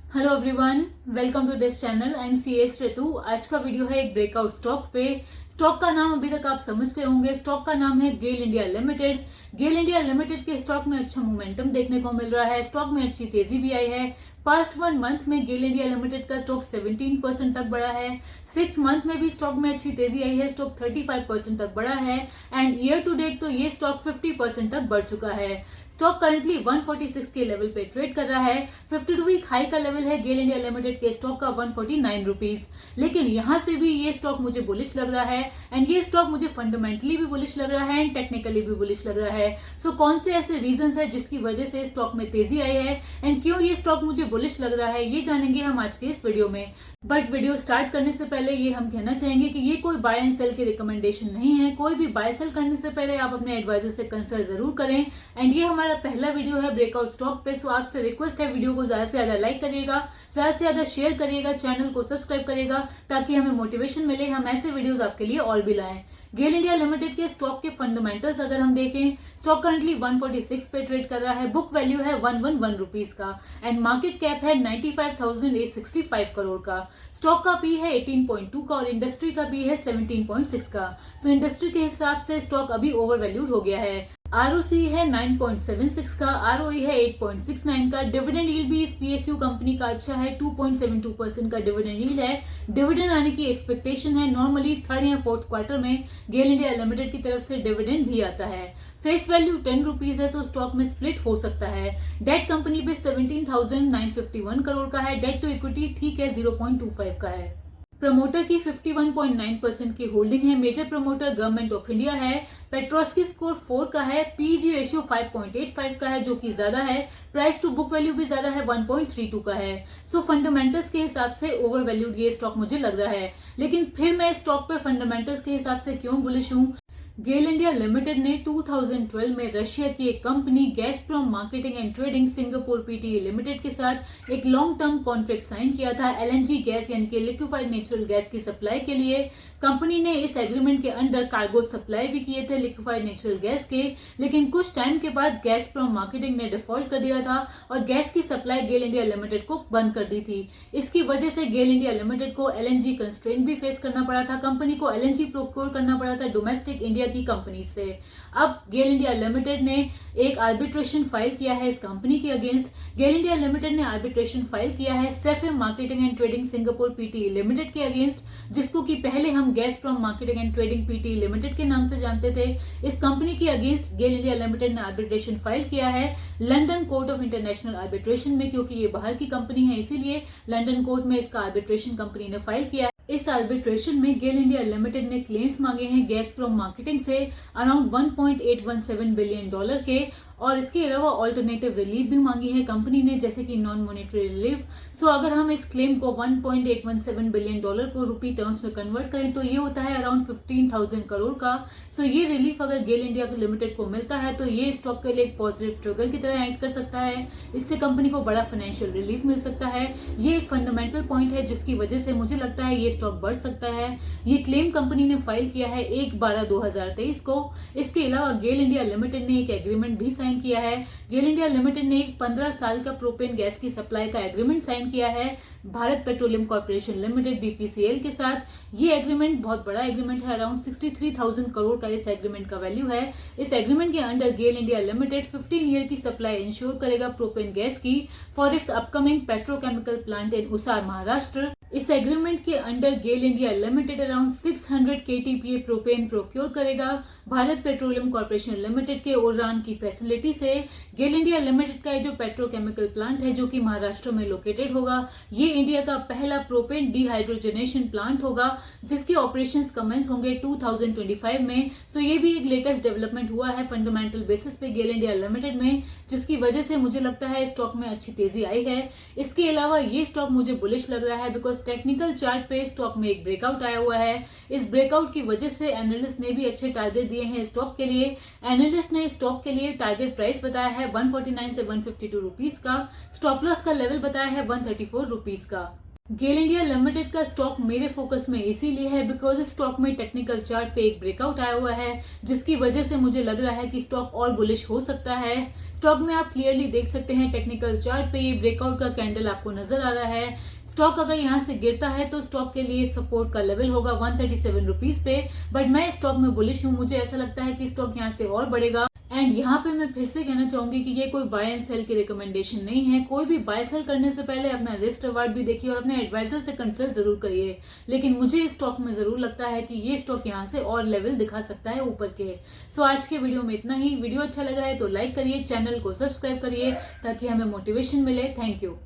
Hello everyone, welcome to this channel. I am C S Ritu. आज का video है एक ब्रेकआउट स्टॉक पे। स्टॉक का नाम अभी तक आप समझ गए होंगे। स्टॉक का नाम है गेल इंडिया लिमिटेड। गेल इंडिया लिमिटेड के स्टॉक में अच्छा मोमेंटम देखने को मिल रहा है। स्टॉक में अच्छी तेजी भी आई है। पास्ट 1 मंथ में गेल इंडिया लिमिटेड का स्टॉक 17% तक बढ़ा है। 6 मंथ में भी स्टॉक में अच्छी तेजी आई है। स्टॉक 35% तक बढ़ा है एंड ईयर टू डेट तो ये स्टॉक 50% तक बढ़ चुका है। स्टॉक करंटली 146 के लेवल पे ट्रेड कर रहा है। 52 वीक हाई का लेवल है गेल इंडिया लिमिटेड के स्टॉक का 149 रुपीज। लेकिन यहां से भी ये स्टॉक मुझे बुलिश लग रहा है एंड ये स्टॉक मुझे फंडामेंटली भी बुलिश लग रहा है एंड टेक्निकली भी बुलिश लग रहा है। सो कौन से ऐसे रीजंस है जिसकी वजह से स्टॉक में तेजी आई है एंड क्यों ये स्टॉक मुझे बुलिश लग रहा है, ये जानेंगे हम आज के इस वीडियो में। बट वीडियो स्टार्ट करने से पहले ये हम कहना चाहेंगे कि ये कोई बाय एंड सेल की रिकमेंडेशन नहीं है। कोई भी बाय सेल करने से पहले आप अपने एडवाइजर से कंसल्ट जरूर करें एंड ये हमारा पहला वीडियो है ब्रेकआउट स्टॉक पे। सो आपसे रिक्वेस्ट है वीडियो को ज्यादा से ज्यादा लाइक करिएगा, ज्यादा से ज्यादा शेयर करिएगा, चैनल को सब्सक्राइब करिएगा ताकि हमें मोटिवेशन मिले, हम ऐसे वीडियोस आपके लिए और भी लाएं। गेल इंडिया लिमिटेड के स्टॉक के फंडामेंटल्स अगर हम देखें, स्टॉक करंटली 146 पे ट्रेड कर रहा है। बुक वैल्यू है 111 रुपीज का एंड मार्केट कैप है 95,865 करोड़ का। स्टॉक का पी है 18.2 का और इंडस्ट्री का पी है 17.6 का। सो इंडस्ट्री के हिसाब से स्टॉक अभी ओवर वैल्यूड हो गया है। आरओसी है 9.76 का, आरओई है 8.69 का। डिविडेंड यील्ड भी इस पीएसयू कंपनी का अच्छा है, 2.72% का डिविडेंड यील्ड है। डिविडेंड आने की एक्सपेक्टेशन है। नॉर्मली थर्ड या फोर्थ क्वार्टर में गेल इंडिया लिमिटेड की तरफ से डिविडेंड भी आता है। फेस वैल्यू 10 रुपीज है, सो स्टॉक में स्प्लिट हो सकता है। डेट कंपनी पे 17,951 करोड़ का है। डेट टू इक्विटी ठीक है 0.25 का है। प्रमोटर की 51.9% की होल्डिंग है। Major promoter government of India है। पेट्रोस की स्कोर 4 का है। पीजी रेशियो 5.85 का है जो कि ज्यादा है। प्राइस टू बुक वैल्यू भी ज्यादा है, 1.32 का है। सो फंडामेंटल्स के हिसाब से ओवर वैल्यूड ये स्टॉक मुझे लग रहा है। लेकिन फिर मैं स्टॉक पे फंडामेंटल्स के हिसाब से क्यों बुलिश हूँ? गेल इंडिया लिमिटेड ने 2012 में रशिया की एक company Gazprom marketing and trading Singapore PTE limited के साथ एक लॉन्ग टर्म कॉन्ट्रैक्ट साइन किया था एलएनजी गैस यानी कि लिक्विफाइड नेचुरल गैस की सप्लाई के लिए। कंपनी ने इस एग्रीमेंट के अंडर कार्गो सप्लाई भी किए थे लिक्विफाइड नेचुरल गैस के, लेकिन कुछ टाइम के बाद गैसप्रोम मार्केटिंग ने डिफॉल्ट कर दिया था और गैस की सप्लाई गेल इंडिया लिमिटेड को बंद कर दी थी। इसकी वजह से गेल इंडिया लिमिटेड को एलएनजी कंस्ट्रेंट भी फेस करना पड़ा था। कंपनी को एलएनजी प्रोक्योर करना पड़ा था डोमेस्टिक इंडिया की कंपनी से। अब गेल इंडिया लिमिटेड ने एक आर्बिट्रेशन फाइल किया है इस कंपनी के अगेंस्ट। गेल इंडिया लिमिटेड ने आर्बिट्रेशन फाइल किया है सेफिम marketing and trading Singapore PTE limited के अगेंस्ट, जिसको कि पहले हम Gazprom marketing and trading PTE limited के नाम से जानते थे। इस कंपनी के अगेंस्ट गेल इंडिया लिमिटेड ने आर्बिट्रेशन फाइल किया है London court of international arbitration में, क्योंकि ये बाहर की कंपनी है इसीलिए लंदन कोर्ट में इसका आर्बिट्रेशन कंपनी ने फाइल किया है। इस आर्बिट्रेशन में गेल इंडिया लिमिटेड ने क्लेम्स मांगे हैं गैसप्रोम मार्केटिंग से अराउंड $1.817 बिलियन के, और इसके अलावा ऑल्टरनेटिव रिलीफ भी मांगी है कंपनी ने, जैसे कि नॉन मॉनेटरी रिलीफ। सो अगर हम इस क्लेम को $1.817 बिलियन को रुपी टर्म्स में कन्वर्ट करें तो ये होता है अराउंड 15,000 करोड़ का। सो ये रिलीफ अगर गेल इंडिया लिमिटेड को मिलता है तो ये स्टॉक के लिए एक पॉजिटिव ट्रिगर की तरह एक्ट कर सकता है। इससे कंपनी को बड़ा फाइनेंशियल रिलीफ मिल सकता है। ये एक फंडामेंटल पॉइंट है जिसकी वजह से मुझे लगता है ये स्टॉक बढ़ सकता है। ये क्लेम कंपनी ने फाइल किया है 1/12/2023 को। इसके अलावा गेल इंडिया लिमिटेड ने एक एग्रीमेंट भी साइन किया है। गेल इंडिया लिमिटेड ने एक 15 साल का प्रोपेन गैस की सप्लाई का एग्रीमेंट साइन किया है Bharat petroleum corporation limited BPCL के साथ। ये एग्रीमेंट बहुत बड़ा एग्रीमेंट है, अराउंड 63,000 करोड़ का इस एग्रीमेंट का वैल्यू है। इस एग्रीमेंट के under GAIL India limited 15 year की सप्लाई इंश्योर करेगा प्रोपेन गैस की for its upcoming petrochemical plant in Usar Maharashtra. इस एग्रीमेंट के under GAIL India limited around 600 KTPA propane procure करेगा भारत पेट्रोलियम कॉर्पोरेशन लिमिटेड के उर्रान की फैसिलिटी से। गेल इंडिया लिमिटेड का जो पेट्रोकेमिकल प्लांट है जो कि महाराष्ट्र में लोकेटेड होगा, ये इंडिया का पहला प्रोपेन डिहाइड्रोजनेशन प्लांट होगा जिसके ऑपरेशंस कमेंस होंगे 2025 में। सो ये भी एक लेटेस्ट डेवलपमेंट हुआ है फंडामेंटल बेसिस पे गेल इंडिया लिमिटेड में, जिसकी वजह से मुझे लगता है स्टॉक में अच्छी तेजी आई है। इसके अलावा ये स्टॉक मुझे बुलिश लग रहा है बिकॉज टेक्निकल चार्ट पे स्टॉक में एक ब्रेकआउट आया हुआ है। इस ब्रेकआउट की वजह से एनालिस्ट ने भी अच्छे टारगेट दिए हैं स्टॉक के लिए। एनालिस्ट ने स्टॉक के लिए टारगेट प्राइस बताया है 149 से 152 रुपीज का। स्टॉप लॉस का लेवल बताया है 134 रुपीज का। गेल इंडिया लिमिटेड का स्टॉक मेरे फोकस में इसीलिए है बिकॉज स्टॉक में टेक्निकल चार्ट पे एक ब्रेकआउट आया हुआ है, जिसकी वजह से मुझे लग रहा है कि स्टॉक और बुलिश हो सकता है। स्टॉक में आप क्लियरली देख सकते हैं टेक्निकल चार्ट पे ये ब्रेकआउट का कैंडल आपको नजर आ रहा है। स्टॉक अगर यहाँ से गिरता है तो स्टॉक के लिए सपोर्ट का लेवल होगा 137 रुपीज पे, बट मैं स्टॉक में बुलिश हूँ। मुझे ऐसा लगता है कि स्टॉक यहाँ से और बढ़ेगा। एंड यहाँ पे मैं फिर से कहना चाहूंगी कि ये कोई बाय एंड सेल की रिकमेंडेशन नहीं है। कोई भी बाय सेल करने से पहले अपना रिस्क रिवार्ड भी देखिए और अपने एडवाइजर से कंसल्ट जरूर करिए। लेकिन मुझे इस स्टॉक में जरूर लगता है कि ये स्टॉक यहाँ से और लेवल दिखा सकता है ऊपर के। सो आज के वीडियो में इतना ही। वीडियो अच्छा लगा है तो लाइक करिए, चैनल को सब्सक्राइब करिए ताकि हमें मोटिवेशन मिले। Thank you.